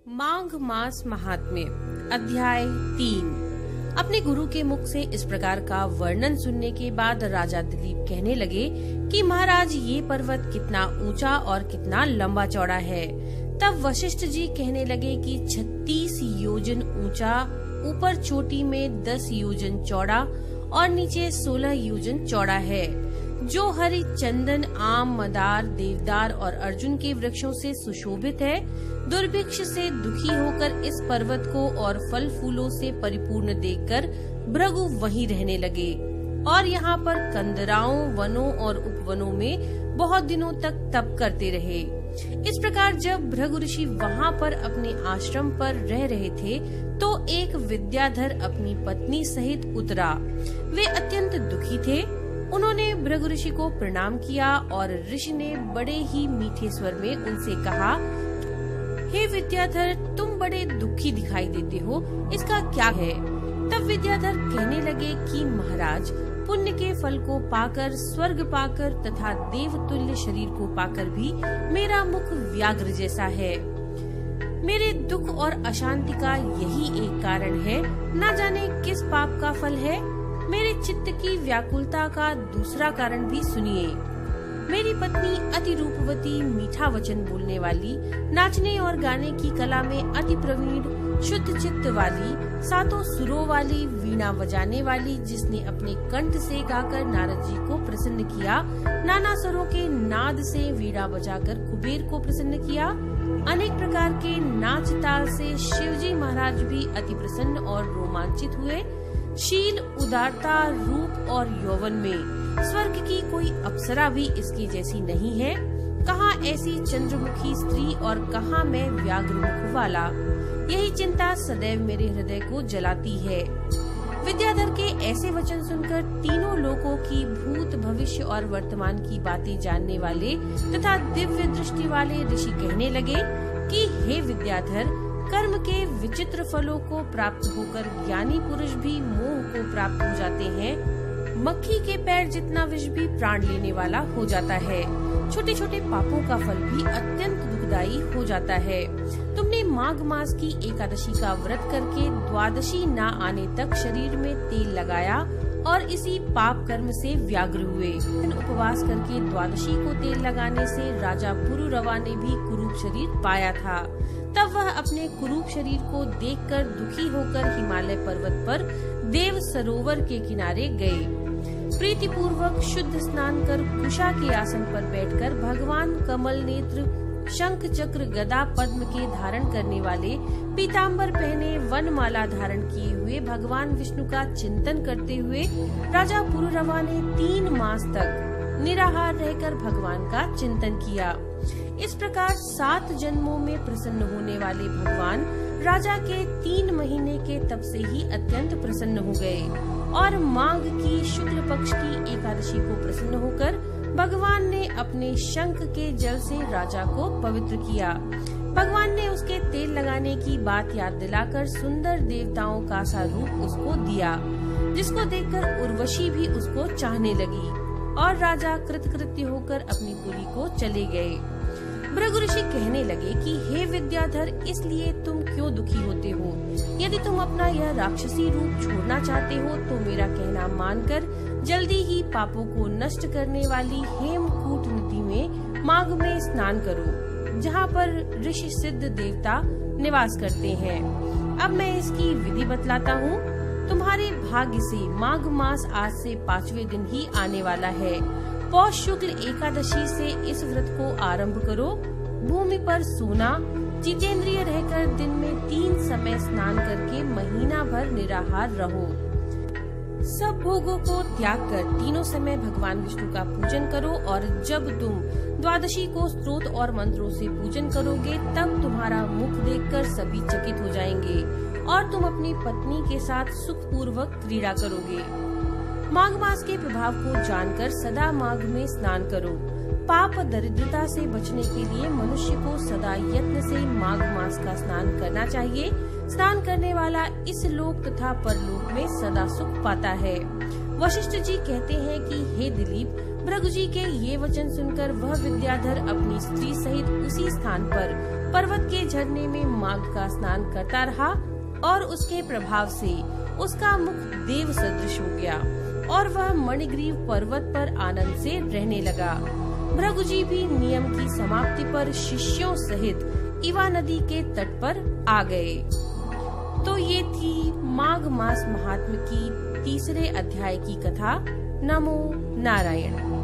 माघ मास महात्म्य अध्याय 3। अपने गुरु के मुख से इस प्रकार का वर्णन सुनने के बाद राजा दिलीप कहने लगे कि महाराज ये पर्वत कितना ऊंचा और कितना लंबा चौड़ा है। तब वशिष्ठ जी कहने लगे कि 36 योजन ऊंचा, ऊपर चोटी में 10 योजन चौड़ा और नीचे 16 योजन चौड़ा है, जो हरि चंदन, आम, मदार, देवदार और अर्जुन के वृक्षों से सुशोभित है। दुर्भिक्ष से दुखी होकर इस पर्वत को और फल फूलों से परिपूर्ण देखकर भृगु वहीं रहने लगे और यहाँ पर कंदराओं, वनों और उपवनों में बहुत दिनों तक तप करते रहे। इस प्रकार जब भृगु ऋषि वहाँ पर अपने आश्रम पर रह रहे थे तो एक विद्याधर अपनी पत्नी सहित उतरा। वे अत्यंत दुखी थे। उन्होंने भृगु ऋषि को प्रणाम किया और ऋषि ने बड़े ही मीठे स्वर में उनसे कहा, हे विद्याधर, तुम बड़े दुखी दिखाई देते हो, इसका क्या है? तब विद्याधर कहने लगे कि महाराज, पुण्य के फल को पाकर, स्वर्ग पाकर तथा देवतुल्य शरीर को पाकर भी मेरा मुख व्याघ्र जैसा है। मेरे दुख और अशांति का यही एक कारण है, न जाने किस पाप का फल है। मेरे चित्त की व्याकुलता का दूसरा कारण भी सुनिए। मेरी पत्नी अति रूपवती, मीठा वचन बोलने वाली, नाचने और गाने की कला में अति प्रवीण, शुद्ध चित्त वाली, सातों सुरों वाली, वीणा बजाने वाली, जिसने अपने कंठ से गाकर नारद जी को प्रसन्न किया, नाना स्वरों के नाद से वीणा बजाकर कुबेर को प्रसन्न किया, अनेक प्रकार के नाच ताल से शिवजी महाराज भी अति प्रसन्न और रोमांचित हुए। शील, उदारता, रूप और यौवन में स्वर्ग की कोई अप्सरा भी इसकी जैसी नहीं है। कहाँ ऐसी चंद्रमुखी स्त्री और कहाँ मैं व्याघ्र मुख वाला। यही चिंता सदैव मेरे हृदय को जलाती है। विद्याधर के ऐसे वचन सुनकर तीनों लोकों की भूत, भविष्य और वर्तमान की बातें जानने वाले तथा दिव्य दृष्टि वाले ऋषि कहने लगे कि हे विद्याधर, कर्म के विचित्र फलों को प्राप्त होकर ज्ञानी पुरुष भी मोह को प्राप्त हो जाते हैं। मक्खी के पैर जितना विष भी प्राण लेने वाला हो जाता है। छोटे छोटे पापों का फल भी अत्यंत दुखदायी हो जाता है। तुमने माघ मास की एकादशी का व्रत करके द्वादशी न आने तक शरीर में तेल लगाया और इसी पाप कर्म से व्याग्र हुए। उपवास करके द्वादशी को तेल लगाने से राजा पुरुरवा ने भी कुरूप शरीर पाया था। तब वह अपने कुरूप शरीर को देखकर दुखी होकर हिमालय पर्वत पर देव सरोवर के किनारे गए। प्रीति पूर्वक शुद्ध स्नान कर कुशा के आसन पर बैठकर भगवान कमल नेत्र, शंख चक्र, गदा पद्म के धारण करने वाले, पीताम्बर पहने, वनमाला धारण किए हुए भगवान विष्णु का चिंतन करते हुए राजा पुरुरवा ने 3 मास तक निराहार रहकर भगवान का चिंतन किया। इस प्रकार 7 जन्मों में प्रसन्न होने वाले भगवान राजा के 3 महीने के तप से ही अत्यंत प्रसन्न हो गए और माघ की शुक्ल पक्ष की एकादशी को प्रसन्न होकर भगवान ने अपने शंख के जल से राजा को पवित्र किया। भगवान ने उसके तेल लगाने की बात याद दिलाकर सुंदर देवताओं का सा रूप उसको दिया, जिसको देखकर उर्वशी भी उसको चाहने लगी और राजा कृतकृत्य होकर अपनी पुरी को चले गए। भृगु ऋषि कहने लगे कि हे विद्याधर, इसलिए तुम क्यों दुखी होते हो? यदि तुम अपना यह राक्षसी रूप छोड़ना चाहते हो तो मेरा कहना मानकर जल्दी ही पापों को नष्ट करने वाली हेमकूट नदी में माघ में स्नान करो, जहाँ पर ऋषि सिद्ध देवता निवास करते हैं। अब मैं इसकी विधि बतलाता हूँ। तुम्हारे भाग्य से माघ मास आज से 5वें दिन ही आने वाला है। पौष शुक्ल एकादशी से इस व्रत को आरंभ करो। भूमि पर सोना, जितेंद्रिय रहकर दिन में 3 समय स्नान करके महीना भर निराहार रहो। सब भोगों को त्याग कर तीनों समय भगवान विष्णु का पूजन करो और जब तुम द्वादशी को स्तोत्र और मंत्रों से पूजन करोगे तब तुम्हारा मुख देखकर सभी चकित हो जाएंगे और तुम अपनी पत्नी के साथ सुखपूर्वक क्रीड़ा करोगे। माघ मास के प्रभाव को जानकर सदा माघ में स्नान करो। पाप दरिद्रता से बचने के लिए मनुष्य को सदा यत्न से माघ मास का स्नान करना चाहिए। स्नान करने वाला इस लोक तथा परलोक में सदा सुख पाता है। वशिष्ठ जी कहते हैं कि हे दिलीप, भृगु जी के ये वचन सुनकर वह विद्याधर अपनी स्त्री सहित उसी स्थान पर पर्वत के झरने में माघ का स्नान करता रहा और उसके प्रभाव से उसका मुख देव सदृश हो गया और वह मणिग्रीव पर्वत पर आनंद से रहने लगा। भृगुजी भी नियम की समाप्ति पर शिष्यों सहित इवा नदी के तट पर आ गए। तो ये थी माघ मास महात्म्य की तीसरे अध्याय की कथा। नमो नारायण।